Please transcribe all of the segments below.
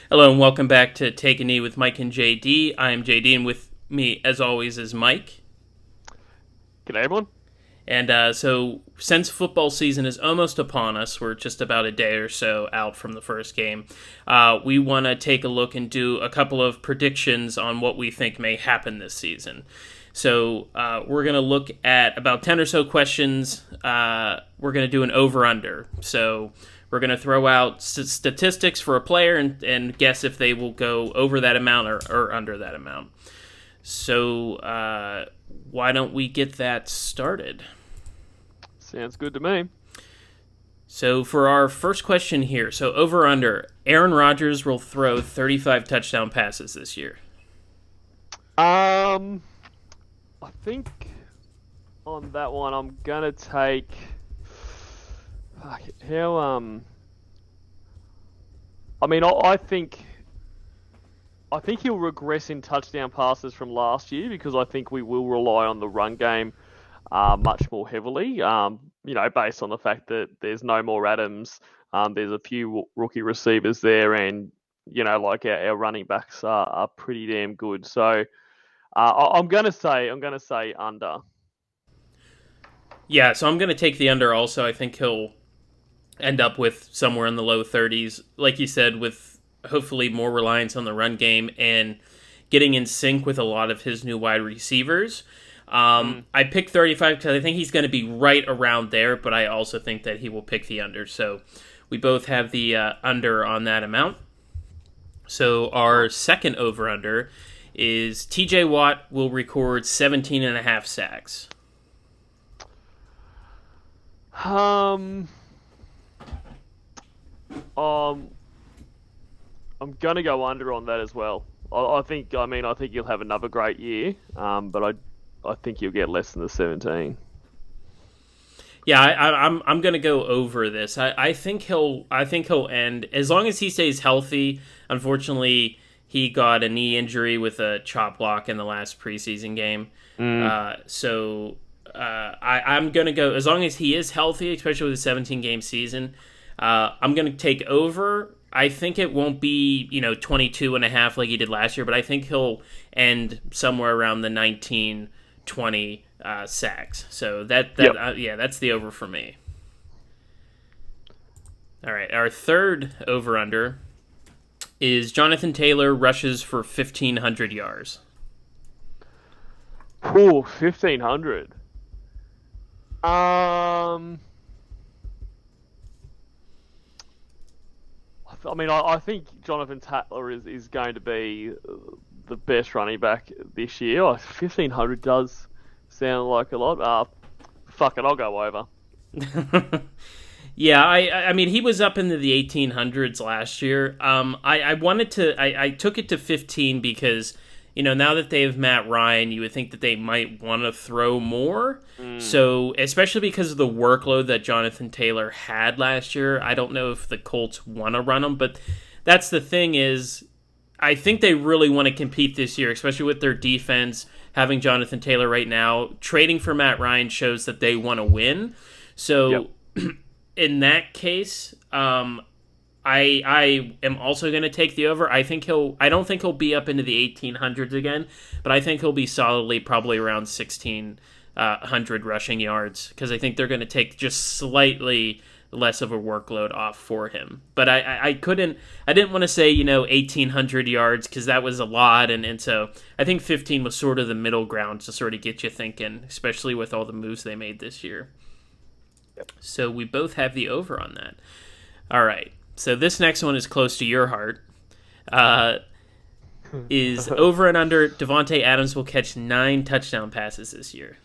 Hello and welcome back to Take a Knee with Mike and JD. I am JD, and with me, as always, is Mike. G'day, everyone. And since football season is almost upon us, we're just about a day or so out from the first game. We want to take a look and do a couple of predictions on what we think may happen this season. So we're going to look at about 10 or so questions. We're going to do an over-under. So we're going to throw out statistics for a player and guess if they will go over that amount or under that amount. So why don't we get that started? Sounds good to me. So for our first question here, so over-under, Aaron Rodgers will throw 35 touchdown passes this year. I think on that one I'm gonna take. How I mean, I think he'll regress in touchdown passes from last year because I think we will rely on the run game much more heavily. Based on the fact that there's no more Adams, there's a few rookie receivers there, and our running backs are pretty damn good. So I'm gonna say under. Yeah, so I'm going to take the under also. I think he'll end up with somewhere in the low 30s, like you said, with hopefully more reliance on the run game and getting in sync with a lot of his new wide receivers. I picked 35 because I think he's going to be right around there, but I also think that he will pick the under. So we both have the under on that amount. So our second over-under is TJ Watt will record 17 and a half sacks. I'm gonna go under on that as well. I think he'll have another great year. But I think he'll get less than the 17. Yeah, I'm gonna go over this. I think he'll end as long as he stays healthy. Unfortunately, he got a knee injury with a chop block in the last preseason game. I'm gonna go as long as he is healthy, especially with a 17 game season. I'm gonna take over. I think it won't be 22 and a half like he did last year, but I think he'll end somewhere around the 19, 20 sacks. So that's the over for me. All right, our third over-under is Jonathan Taylor rushes for 1,500 yards. Ooh, 1,500. I think Jonathan Taylor is going to be the best running back this year. 1,500 does sound like a lot. Fuck it, I'll go over. Yeah, I mean, he was up into the 1,800s last year. I took it to 15 because, now that they have Matt Ryan, you would think that they might want to throw more. So, especially because of the workload that Jonathan Taylor had last year, I don't know if the Colts want to run him, but that's the thing is, I think they really want to compete this year, especially with their defense, having Jonathan Taylor right now. Trading for Matt Ryan shows that they want to win. So, in that case, I am also going to take the over. I don't think he'll be up into the 1,800s again, but I think he'll be solidly probably around 1,600 rushing yards because I think they're going to take just slightly less of a workload off for him. But I didn't want to say 1,800 yards because that was a lot, and so I think 15 was sort of the middle ground to sort of get you thinking, especially with all the moves they made this year. So we both have the over on that. All right. So this next one is close to your heart. Is over and under Davante Adams will catch 9 touchdown passes this year.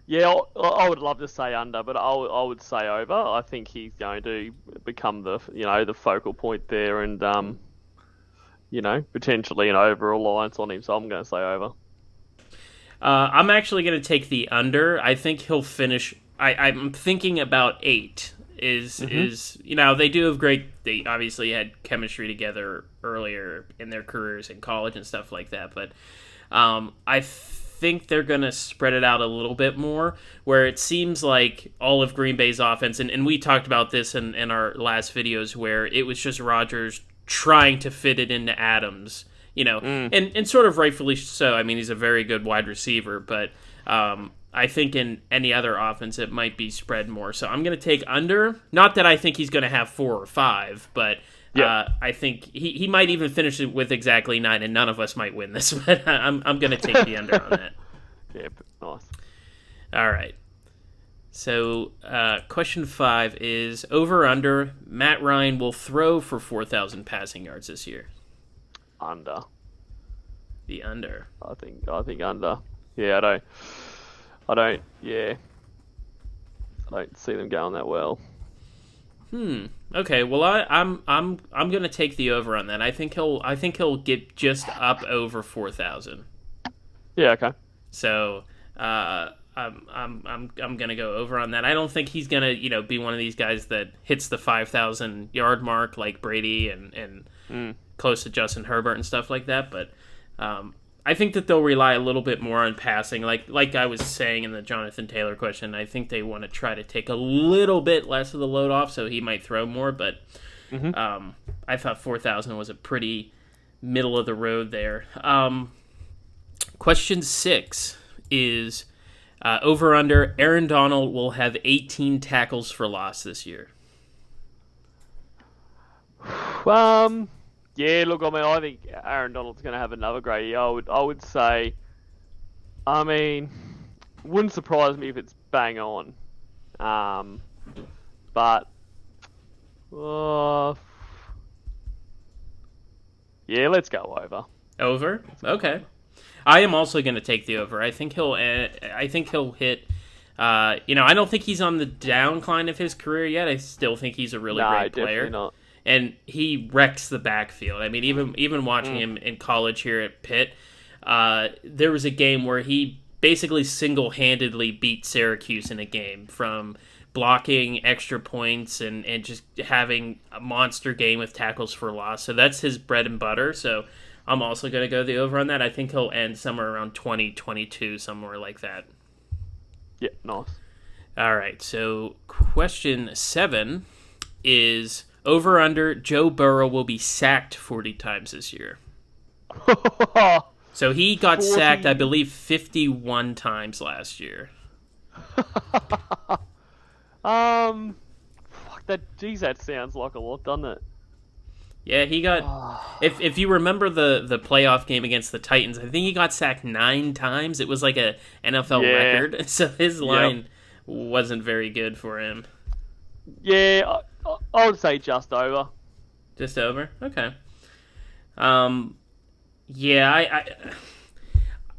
Yeah, I would love to say under, but I would say over. I think he's going to become the focal point there, and potentially an over-reliance on him. So I'm going to say over. I'm actually going to take the under. I think he'll finish. I'm thinking about 8. Is they do have great. They obviously had chemistry together earlier in their careers in college and stuff like that. But I think they're going to spread it out a little bit more, where it seems like all of Green Bay's offense, and we talked about this in our last videos, where it was just Rodgers trying to fit it into Adams, and sort of rightfully so. I mean, he's a very good wide receiver, but I think in any other offense it might be spread more. So I'm going to take under. Not that I think he's going to have 4 or 5, but I think he might even finish it with exactly 9, and none of us might win this. But I'm going to take the under on that. Yeah, nice. All right. So question 5 is over under. Matt Ryan will throw for 4,000 passing yards this year. Under. The under. I think under. Yeah, I don't see them going that well. Okay. Well, I'm gonna take the over on that. I think he'll get just up over 4,000. Yeah. Okay. So I'm gonna go over on that. I don't think he's gonna be one of these guys that hits the 5,000 yard mark like Brady and close to Justin Herbert and stuff like that. But I think that they'll rely a little bit more on passing. Like I was saying in the Jonathan Taylor question, I think they want to try to take a little bit less of the load off, so he might throw more. But I thought 4,000 was a pretty middle of the road there. Question 6 is over under. Aaron Donald will have 18 tackles for loss this year. Yeah, look, I mean, I think Aaron Donald's going to have another great year. I would say, I mean, wouldn't surprise me if it's bang on. But, yeah, let's go over. Over? Okay. I am also going to take the over. I think he'll hit. I don't think he's on the downcline of his career yet. I still think he's a really great player. Definitely not. And he wrecks the backfield. I mean, even watching him in college here at Pitt, there was a game where he basically single-handedly beat Syracuse in a game, from blocking extra points and just having a monster game with tackles for loss. So that's his bread and butter. So I'm also going to go the over on that. I think he'll end somewhere around 20, 22, somewhere like that. Yeah, nice. All right, so question 7 is... over under, Joe Burrow will be sacked 40 times this year. So he got sacked, I believe, 51 times last year. Fuck that. Geez, that sounds like a lot, doesn't it? Yeah, he got. If you remember the playoff game against the Titans, I think he got sacked 9 times. It was like a NFL record. So his line wasn't very good for him. Yeah, I would say just over. Just over? Okay. Yeah,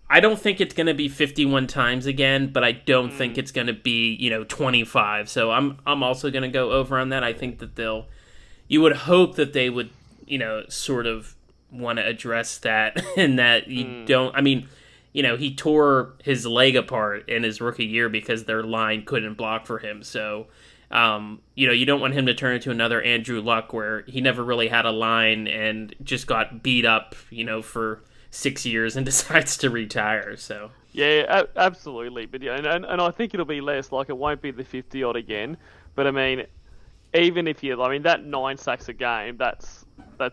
I don't think it's going to be 51 times again, but I don't think it's going to be, 25. So I'm also going to go over on that. I think that you would hope that they would, sort of want to address that, and that you don't, I mean, he tore his leg apart in his rookie year because their line couldn't block for him. So, you don't want him to turn into another Andrew Luck where he never really had a line and just got beat up, for 6 years and decides to retire. So yeah, absolutely. But yeah, and I think it'll be less. Like, it won't be the 50 odd again. But I mean, even if that 9 sacks a game, that's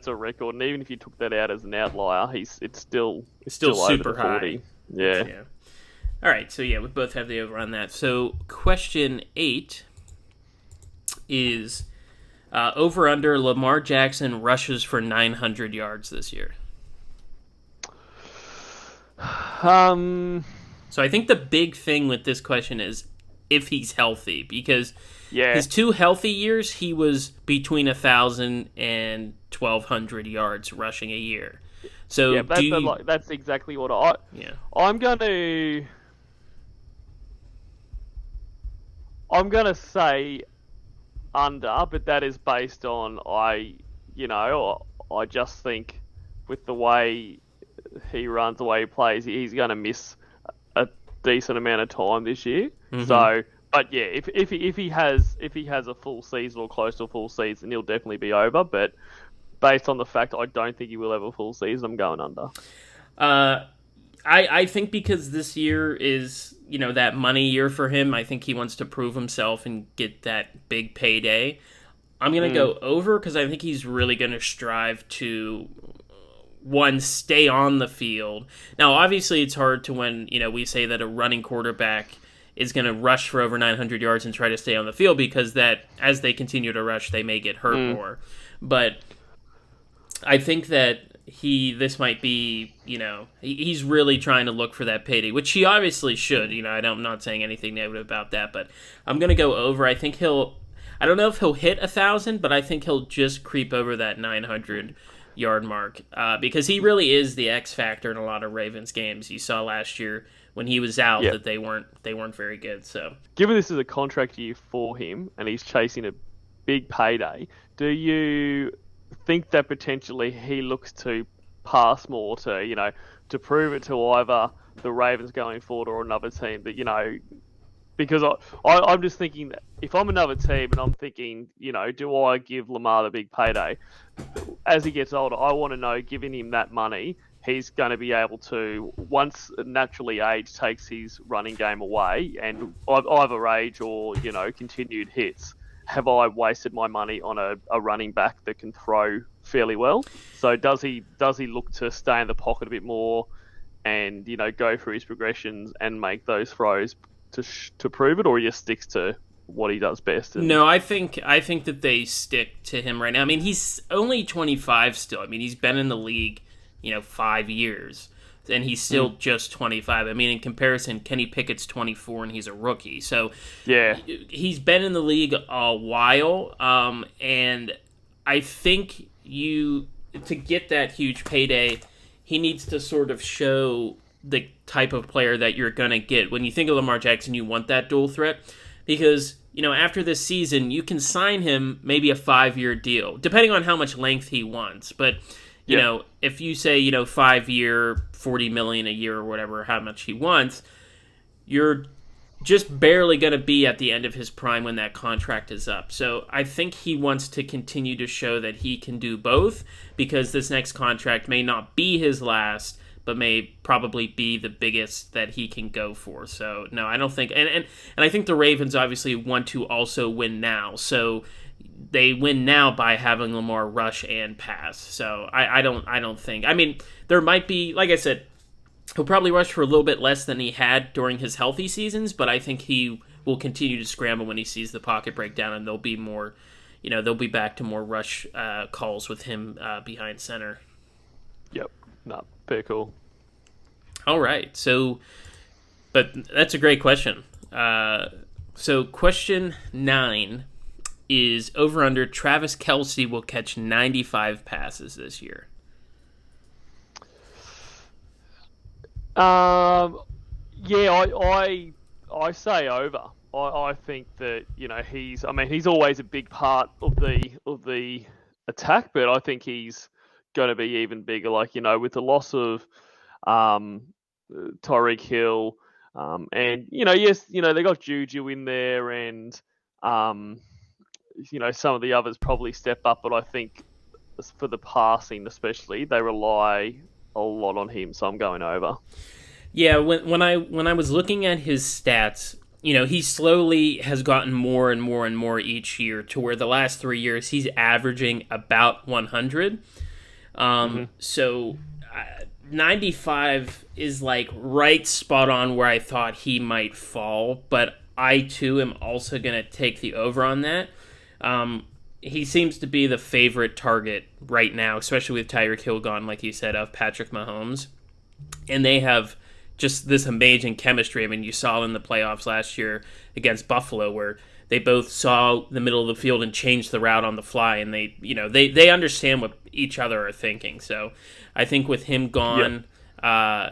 a record. And even if you took that out as an outlier, it's still super over the 40. high. Yeah. All right. So yeah, we both have the over on that. So question 8 is over under. Lamar Jackson rushes for 900 yards this year. So I think the big thing with this question is if he's healthy, because his 2 healthy years, he was between 1,000 and 1,200 yards rushing a year. So that's exactly what I'm gonna say under, but that is based on I just think with the way he runs, the way he plays, he's going to miss a decent amount of time this year. Mm-hmm. So, but yeah, if he has a full season or close to a full season, he'll definitely be over. But based on the fact I don't think he will have a full season, I'm going under. I think because this year is, that money year for him, I think he wants to prove himself and get that big payday. I'm going to go over because I think he's really going to strive to, one, stay on the field. Now, obviously, it's hard to when, we say that a running quarterback is going to rush for over 900 yards and try to stay on the field because that, as they continue to rush, they may get hurt more. But I think that this might be, he's really trying to look for that payday, which he obviously should. I'm not saying anything negative about that, but I'm going to go over. I think I don't know if he'll hit 1,000, but I think he'll just creep over that 900-yard mark because he really is the X factor in a lot of Ravens games. You saw last year when he was out that they weren't very good. So, given this is a contract year for him and he's chasing a big payday, do you think that potentially he looks to pass more to prove it to either the Ravens going forward or another team that, because I'm just thinking that if I'm another team and I'm thinking, do I give Lamar the big payday? As he gets older, I want to know, giving him that money, he's going to be able to, once naturally age takes his running game away and either age or, continued hits, have I wasted my money on a running back that can throw fairly well? So does he look to stay in the pocket a bit more and, go through his progressions and make those throws to prove it, or he just sticks to what he does best? No, I think that they stick to him right now. I mean, he's only 25 still. I mean, he's been in the league, 5 years, and he's still just 25. I mean, in comparison, Kenny Pickett's 24 and he's a rookie. So yeah, he's been in the league a while, and I think to get that huge payday, he needs to sort of show the type of player that you're going to get. When you think of Lamar Jackson, you want that dual threat because, after this season, you can sign him maybe a 5-year deal, depending on how much length he wants. But, if you say, 5-year, $40 million a year or whatever, how much he wants, you're just barely going to be at the end of his prime when that contract is up. So I think he wants to continue to show that he can do both because this next contract may not be his last, but may probably be the biggest that he can go for. So, no, I don't think... And I think the Ravens obviously want to also win now. So they win now by having Lamar rush and pass. So I don't think... I mean, there might be... Like I said, he'll probably rush for a little bit less than he had during his healthy seasons, but I think he will continue to scramble when he sees the pocket break down, and there'll be more... they'll be back to more rush calls with him behind center. Yep. No, very cool. All right. So, but that's a great question. So question 9 is over/under Travis Kelce will catch 95 passes this year. Yeah, I say over. I think that he's always a big part of the attack, but I think he's going to be even bigger. With the loss of Tyreek Hill, and yes, they got Juju in there, and some of the others probably step up, but I think for the passing especially, they rely a lot on him, so I'm going over. Yeah, when I was looking at his stats, he slowly has gotten more and more and more each year to where the last 3 years he's averaging about 100. So 95 is right spot on where I thought he might fall, but I too am also going to take the over on that. He seems to be the favorite target right now, especially with Tyreek Hill gone, like you said, of Patrick Mahomes. And they have just this amazing chemistry. I mean, you saw in the playoffs last year against Buffalo where they both saw the middle of the field and changed the route on the fly, and they understand what each other are thinking. So I think with him gone,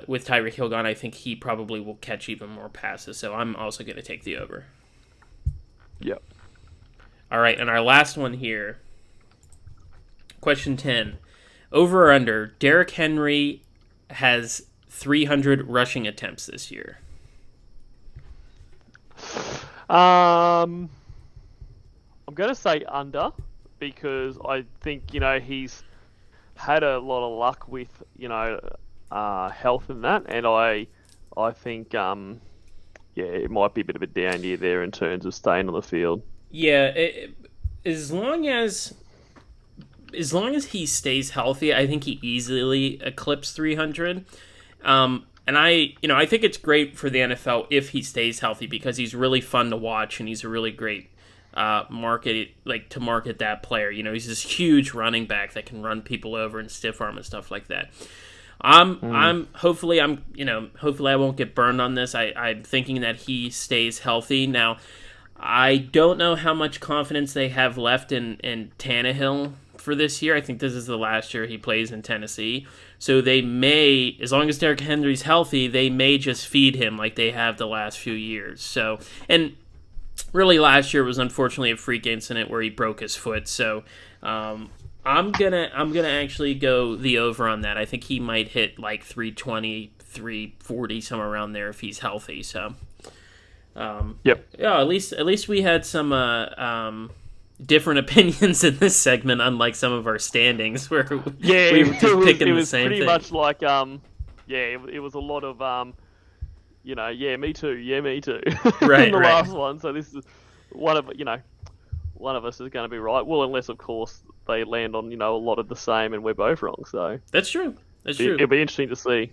with Tyreek Hill gone, I think he probably will catch even more passes. So I'm also going to take the over. Yep. All right, and our last one here. Question 10. Over or under, Derrick Henry has 300 rushing attempts this year. I'm going to say under because I think, he's had a lot of luck with, health in that, and I think it might be a bit of a down year there in terms of staying on the field. Yeah, as long as he stays healthy, I think he easily eclipses 300. And I think it's great for the NFL if he stays healthy because he's really fun to watch and he's a really great market that player. He's this huge running back that can run people over and stiff arm and stuff like that. Hopefully I won't get burned on this. I'm thinking that he stays healthy. Now, I don't know how much confidence they have left in Tannehill for this year. I think this is the last year he plays in Tennessee. So they may, as long as Derrick Henry's healthy, they may just feed him like they have the last few years. So, and really last year was unfortunately a freak incident where he broke his foot. So, I'm gonna actually go the over on that. I think he might hit like 320, 340, somewhere around there if he's healthy. So, Yep. Yeah, at least we had some different opinions in this segment, unlike some of our standings where we were just picking the same thing. It was pretty much like it was a lot of me too, me too. Right, in the last one. So this is one of us is going to be right. Well, unless of course they land on a lot of the same and we're both wrong. So That's true. It'll be interesting to see.